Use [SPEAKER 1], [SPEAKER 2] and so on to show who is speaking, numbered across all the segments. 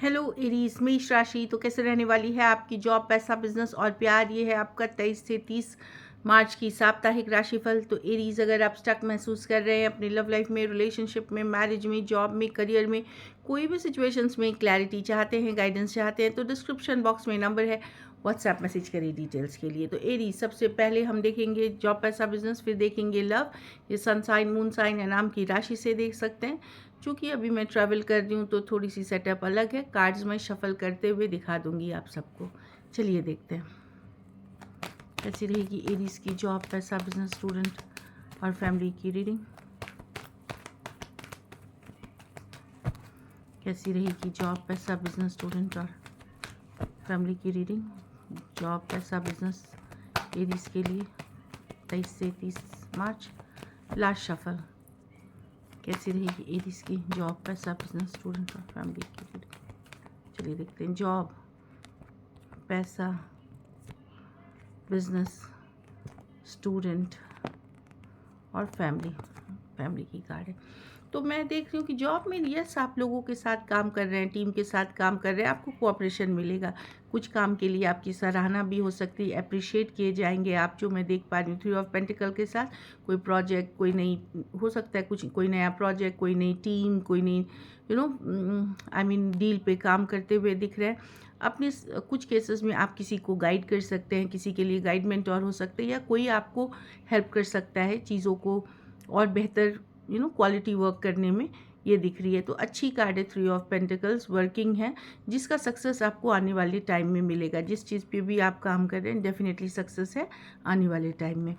[SPEAKER 1] Hello Aries, मेष राशि। तो कैसे रहने वाली है आपकी जॉब, पैसा, बिजनेस और प्यार। ये है आपका 23 से 30 मार्च की साप्ताहिक राशिफल। तो एरीज, अगर आप स्टक महसूस कर रहे हैं अपनी लव लाइफ में, रिलेशनशिप में, मैरिज में, जॉब में, करियर में, कोई भी सिचुएशंस में क्लैरिटी चाहते हैं, गाइडेंस चाहते हैं, तो डिस्क्रिप्शन बॉक्स में नंबर है, व्हाट्सएप मैसेज करिए डिटेल्स के लिए। तो एरीज, सबसे पहले हम देखेंगे जॉब, पैसा, बिजनेस, फिर देखेंगे लव। ये सन साइन, मून साइन या नाम की राशि से देख सकते हैं। चूँकि अभी मैं ट्रैवल कर रही हूँ तो थोड़ी सी सेटअप अलग है। कार्ड्स मैं शफल करते हुए दिखा दूंगी आप सबको। चलिए देखते हैं कैसी रहेगी एरीज की जॉब, पैसा, बिजनेस, स्टूडेंट और फैमिली की रीडिंग। कैसी रहेगी जॉब, पैसा, बिजनेस, स्टूडेंट और फैमिली की रीडिंग। जॉब, पैसा, बिजनेस एरीज के लिए 23 से 30 मार्च, लास्ट शफल। कैसी रहेगी एरीज की जॉब, पैसा, बिजनेस, स्टूडेंट और फैमिली की रीडिंग। चलिए देखते हैं जॉब, पैसा, बिजनेस, स्टूडेंट और फैमिली की कार्ड है। तो मैं देख रही हूँ कि जॉब में यस आप लोगों के साथ काम कर रहे हैं, टीम के साथ काम कर रहे हैं, आपको कोऑपरेशन मिलेगा। कुछ काम के लिए आपकी सराहना भी हो सकती है, अप्रिशिएट किए जाएंगे आप, जो मैं देख पा रही हूँ। 3 ऑफ पेंटिकल के साथ कोई प्रोजेक्ट, कोई नई हो सकता है, कुछ कोई नया प्रोजेक्ट, कोई नई टीम, कोई नई आई मीन डील पे काम करते हुए दिख रहे हैं। अपने कुछ केसेस में आप किसी को गाइड कर सकते हैं, किसी के लिए गाइड मेंटोर हो सकते हैं, या कोई आपको हेल्प कर सकता है चीज़ों को और बेहतर क्वालिटी वर्क करने में। ये दिख रही है तो अच्छी कार्ड है। 3 ऑफ पेंटिकल्स वर्किंग है, जिसका सक्सेस आपको आने वाले टाइम में मिलेगा। जिस चीज़ पे भी आप काम कर रहे हैं डेफिनेटली सक्सेस है आने वाले टाइम में।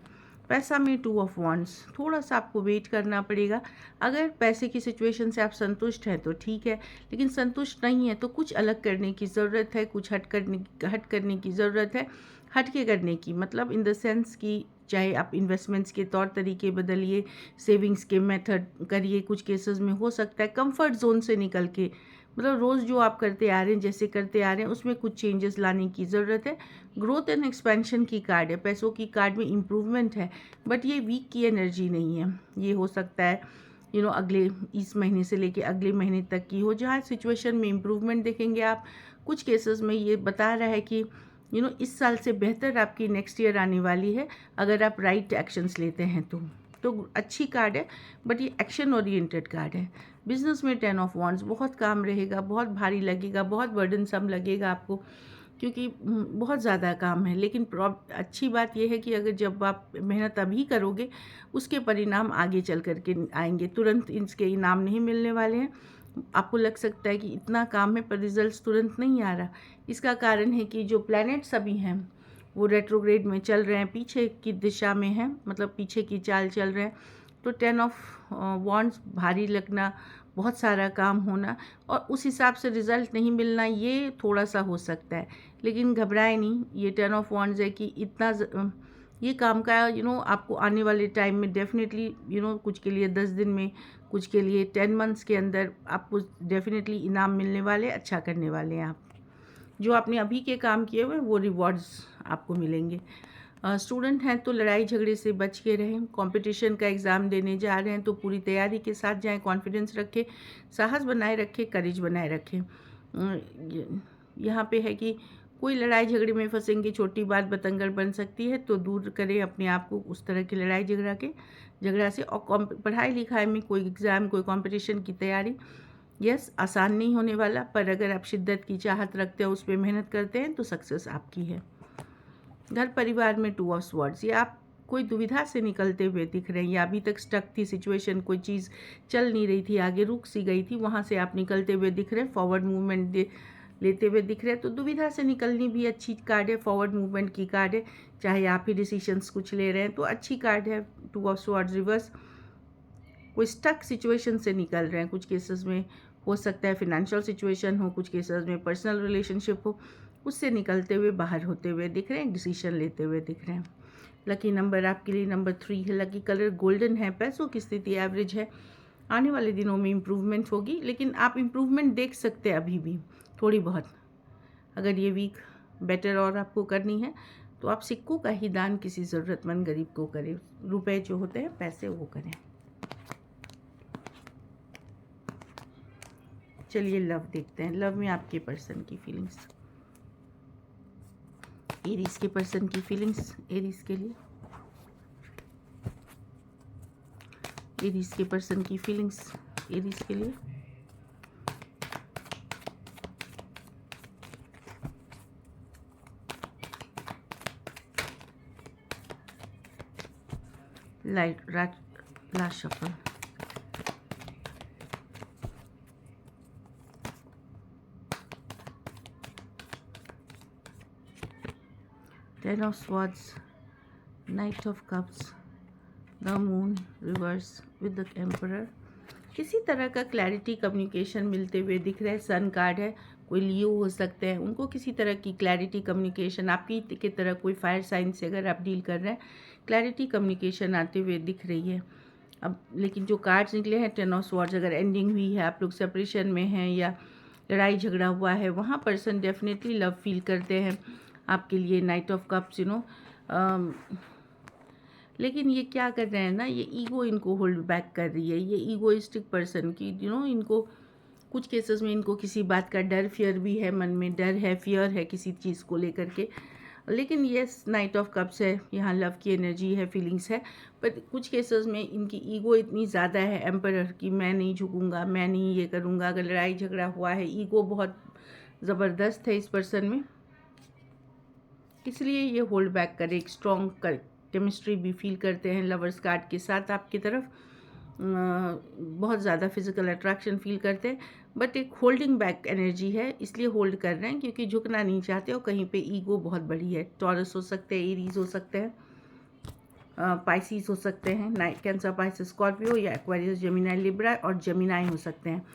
[SPEAKER 1] पैसा में 2 ऑफ वॉन्ड्स, थोड़ा सा आपको वेट करना पड़ेगा। अगर पैसे की सिचुएशन से आप संतुष्ट हैं तो ठीक है, लेकिन संतुष्ट नहीं है तो कुछ अलग करने की ज़रूरत है, कुछ हट करने की ज़रूरत है। हट के करने की मतलब इन द सेंस कि चाहे आप इन्वेस्टमेंट्स के तौर तरीके बदलिए, सेविंग्स के मेथड करिए। कुछ केसेस में हो सकता है कंफर्ट जोन से निकल के, मतलब रोज़ जो आप करते आ रहे हैं, जैसे करते आ रहे हैं, उसमें कुछ चेंजेस लाने की ज़रूरत है। ग्रोथ एंड एक्सपेंशन की कार्ड है, पैसों की कार्ड में इम्प्रूवमेंट है, बट ये वीक की एनर्जी नहीं है। ये हो सकता है अगले इस महीने से लेके अगले महीने तक की हो, जहाँ सिचुएशन में इम्प्रूवमेंट देखेंगे आप। कुछ केसेस में ये बता रहा है कि इस साल से बेहतर आपकी नेक्स्ट ईयर आने वाली है, अगर आप राइट एक्शंस लेते हैं तो अच्छी कार्ड है, बट ये एक्शन ओरिएंटेड कार्ड है। बिजनेस में 10 ऑफ वॉन्ड्स, बहुत काम रहेगा, बहुत भारी लगेगा, बहुत बर्डनसम लगेगा आपको, क्योंकि बहुत ज़्यादा काम है। लेकिन अच्छी बात यह है कि अगर जब आप मेहनत अभी करोगे, उसके परिणाम आगे चल करके आएंगे, तुरंत इसके इनाम नहीं मिलने वाले हैं। आपको लग सकता है कि इतना काम है पर रिजल्ट्स तुरंत नहीं आ रहा। इसका कारण है कि जो प्लैनेट्स अभी हैं वो रेट्रोग्रेड में चल रहे हैं, पीछे की दिशा में हैं, मतलब पीछे की चाल चल रहे हैं। तो 10 ऑफ वॉन्ड्स, भारी लगना, बहुत सारा काम होना और उस हिसाब से रिज़ल्ट नहीं मिलना, ये थोड़ा सा हो सकता है। लेकिन घबराए नहीं, ये 10 ऑफ वॉन्ड्स है कि इतना ये काम का आपको आने वाले टाइम में डेफिनेटली कुछ के लिए 10 दिन में, कुछ के लिए 10 मंथ्स के अंदर आपको डेफिनेटली इनाम मिलने वाले, अच्छा करने वाले हैं आप। जो आपने अभी के काम किए हुए वो रिवॉर्ड्स आपको मिलेंगे। स्टूडेंट हैं तो लड़ाई झगड़े से बच के रहें। कंपटीशन का एग्ज़ाम देने जा रहे हैं तो पूरी तैयारी के साथ जाएं, कॉन्फिडेंस रखें, साहस बनाए रखें, करेज बनाए रखें। यहाँ पे है कि कोई लड़ाई झगड़े में फंसेंगे, छोटी बात बतंगड़ बन सकती है, तो दूर करें अपने आप को उस तरह की लड़ाई झगड़ा से। और पढ़ाई लिखाई में कोई एग्ज़ाम, कोई कंपटीशन की तैयारी, यस आसान नहीं होने वाला, पर अगर आप शिद्दत की चाहत रखते हो, उस पर मेहनत करते हैं तो सक्सेस आपकी है। घर परिवार में 2 ऑफ स्वॉर्ड्स, ये आप कोई दुविधा से निकलते हुए दिख रहे हैं, या अभी तक स्टक थी सिचुएशन, कोई चीज़ चल नहीं रही थी, आगे रुक सी गई थी, वहाँ से आप निकलते हुए दिख रहे हैं, फॉरवर्ड मूवमेंट लेते हुए दिख रहे हैं। तो दुविधा से निकलनी भी अच्छी कार्ड है, फॉरवर्ड मूवमेंट की कार्ड है, चाहे आप ही डिसीशंस कुछ ले रहे हैं तो अच्छी कार्ड है। 2 ऑफ स्वॉर्ड्स रिवर्स, कोई स्टक सिचुएशन से निकल रहे हैं। कुछ केसेस में हो सकता है फिनेंशियल सिचुएशन हो, कुछ केसेस में पर्सनल रिलेशनशिप हो, उससे निकलते हुए बाहर होते हुए दिख रहे हैं, डिसीजन लेते हुए दिख रहे हैं। लकी नंबर आपके लिए नंबर 3 है, लकी कलर गोल्डन है। पैसों की स्थिति एवरेज है, आने वाले दिनों में इम्प्रूवमेंट होगी, लेकिन आप इम्प्रूवमेंट देख सकते हैं अभी भी थोड़ी बहुत। अगर ये वीक बेटर और आपको करनी है तो आप सिक्कों का ही दान किसी ज़रूरतमंद गरीब को करें, रुपए जो होते हैं पैसे वो करें। चलिए लव देखते हैं, लव में आपके पर्सन की फीलिंग्स, एरीज के पर्सन की फीलिंग्स एरीज के लिए, एरीज के पर्सन की फीलिंग्स एरीज के लिए। Last shuffle, ten of swords, night of cups, the moon reverse with the emperor. किसी तरह का क्लैरिटी कम्युनिकेशन मिलते हुए दिख रहा है। सन कार्ड है, कोई लियो हो सकते हैं, उनको किसी तरह की क्लैरिटी कम्युनिकेशन, आपकी की तरह कोई फायर साइन से अगर आप डील कर रहे हैं, क्लैरिटी कम्युनिकेशन आते हुए दिख रही है। अब लेकिन जो कार्ड्स निकले हैं, टेन ऑफ स्वॉर्ड्स, अगर एंडिंग हुई है, आप लोग सेपरेशन में हैं या लड़ाई झगड़ा हुआ है, वहाँ पर्सन डेफिनेटली लव फील करते हैं आपके लिए। नाइट ऑफ कप्स, लेकिन ये क्या कर रहे हैं ना, ये ईगो इनको होल्ड बैक कर रही है, ये ईगोइस्टिक पर्सन की इनको कुछ केसेस में इनको किसी बात का डर, फियर भी है, मन में डर है, फियर है किसी चीज़ को लेकर के। लेकिन ये नाइट ऑफ कप्स है, यहाँ लव की एनर्जी है, फीलिंग्स है, पर कुछ केसेस में इनकी ईगो इतनी ज़्यादा है एम्परर की, मैं नहीं झुकूंगा, मैं नहीं ये करूँगा। अगर लड़ाई झगड़ा हुआ है, ईगो बहुत ज़बरदस्त है इस पर्सन में, इसलिए ये होल्ड बैक करे। एक स्ट्रॉन्ग केमिस्ट्री भी फील करते हैं लवर्स कार्ड के साथ आपकी तरफ, बहुत ज़्यादा फिजिकल अट्रैक्शन फील करते हैं, बट एक होल्डिंग बैक एनर्जी है, इसलिए होल्ड कर रहे हैं क्योंकि झुकना नहीं चाहते और कहीं पे ईगो बहुत बड़ी है। टॉरस हो सकते हैं, एरीज हो सकते हैं, पाइसिस हो सकते हैं, नाइट कैंसर, पाइसिस, स्कॉर्पियो या एक्वेरियस, जेमिनाई, लिब्रा और जेमिनाई हो सकते हैं।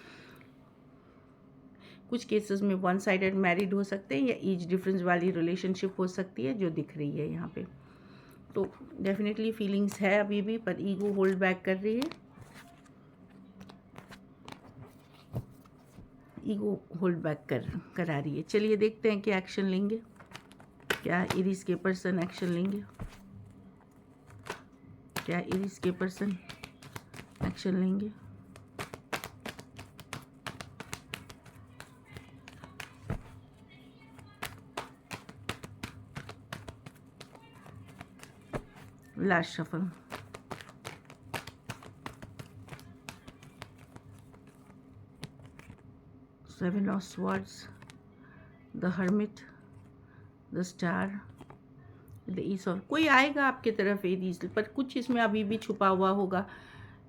[SPEAKER 1] कुछ केसेस में वन साइडेड मैरिड हो सकते हैं या एज डिफरेंस वाली रिलेशनशिप हो सकती है जो दिख रही है यहाँ पे। तो डेफिनेटली फीलिंग्स है अभी भी, पर ईगो होल्ड बैक कर रही है, ईगो होल्ड बैक करा रही है। चलिए देखते हैं क्या एक्शन लेंगे, क्या एरीज के पर्सन एक्शन लेंगे, क्या एरीज के पर्सन एक्शन लेंगे। Last shuffle, seven of swords, the hermit, the star, the is of. कोई आएगा आपके तरफ एरीज, पर कुछ इसमें अभी भी छुपा हुआ होगा।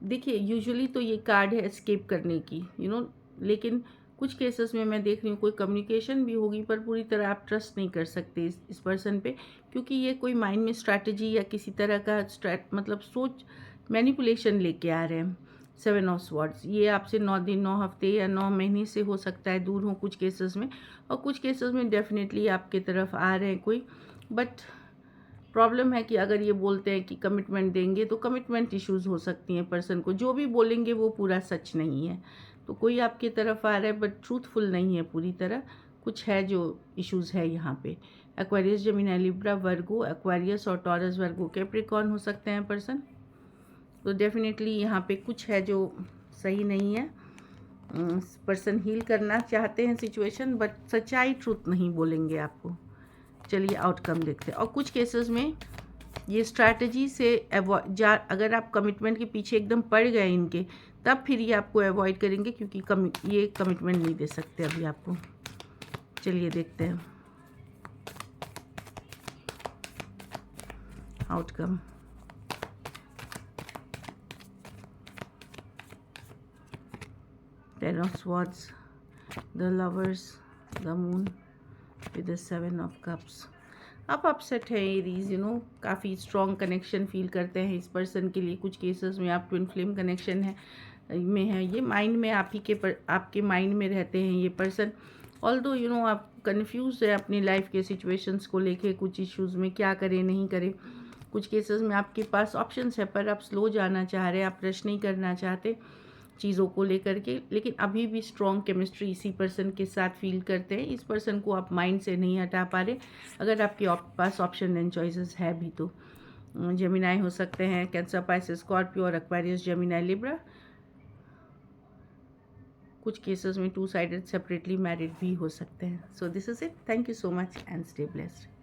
[SPEAKER 1] देखिए यूजुअली तो ये कार्ड है एस्केप करने की, लेकिन कुछ केसेस में मैं देख रही हूँ कोई कम्युनिकेशन भी होगी, पर पूरी तरह आप ट्रस्ट नहीं कर सकते इस पर्सन पे, क्योंकि ये कोई माइंड में स्ट्रैटेजी या किसी तरह का मतलब सोच मैनिपुलेशन लेके आ रहे हैं। सेवन ऑफ स्वॉर्ड्स, ये आपसे 9 दिन, 9 हफ्ते या 9 महीने से हो सकता है दूर हो कुछ केसेस में, और कुछ केसेस में डेफिनेटली आपके तरफ आ रहे हैं कोई। बट प्रॉब्लम है कि अगर ये बोलते हैं कि कमिटमेंट देंगे, तो कमिटमेंट इश्यूज़ हो सकती हैं पर्सन को, जो भी बोलेंगे वो पूरा सच नहीं है। तो कोई आपकी तरफ आ रहा है बट ट्रूथफुल नहीं है पूरी तरह, कुछ है जो इश्यूज़ है यहाँ पे। एक्वेरियस, जेमिनी, लिब्रा, वर्गो, एक्वेरियस और टॉरस, वर्गो, कैप्रिकॉर्न हो सकते हैं पर्सन। तो डेफिनेटली यहाँ पे कुछ है जो सही नहीं है। पर्सन हील करना चाहते हैं सिचुएशन, बट सच्चाई, ट्रूथ नहीं बोलेंगे आपको। चलिए आउटकम देखते हैं। और कुछ केसेस में ये स्ट्रैटेजी से अगर आप कमिटमेंट के पीछे एकदम पड़ गए इनके, तब फिर ये आपको अवॉइड करेंगे, क्योंकि ये कमिटमेंट नहीं दे सकते अभी आपको। चलिए देखते हैं outcome. Ten of swords, the lovers, the moon with the seven of cups. आप अपसेट है एरीज, काफ़ी स्ट्रॉन्ग कनेक्शन फील करते हैं इस पर्सन के लिए। कुछ केसेस में आप ट्विन फ्लेम कनेक्शन है ये माइंड में आपके माइंड में रहते हैं ये पर्सन। ऑल्दो आप कंफ्यूज है अपनी लाइफ के सिचुएशंस को लेके, कुछ इश्यूज़ में क्या करें नहीं करें। कुछ केसेस में आपके पास ऑप्शंस है, पर आप स्लो जाना चाह रहे हैं, आप रश नहीं करना चाहते चीज़ों को लेकर के, लेकिन अभी भी स्ट्रॉन्ग केमिस्ट्री इसी पर्सन के साथ फील करते हैं। इस पर्सन को आप माइंड से नहीं हटा पा रहे, अगर आपके पास ऑप्शन एंड चॉइसेस है भी तो। जेमिनाई हो सकते हैं, कैंसर, पाइसिस, स्कॉर्पियो और एक्वेरियस, जेमिनाई, लिब्रा। कुछ केसेस में टू साइडेड सेपरेटली मैरिड भी हो सकते हैं। So this is it. Thank you so much and stay blessed.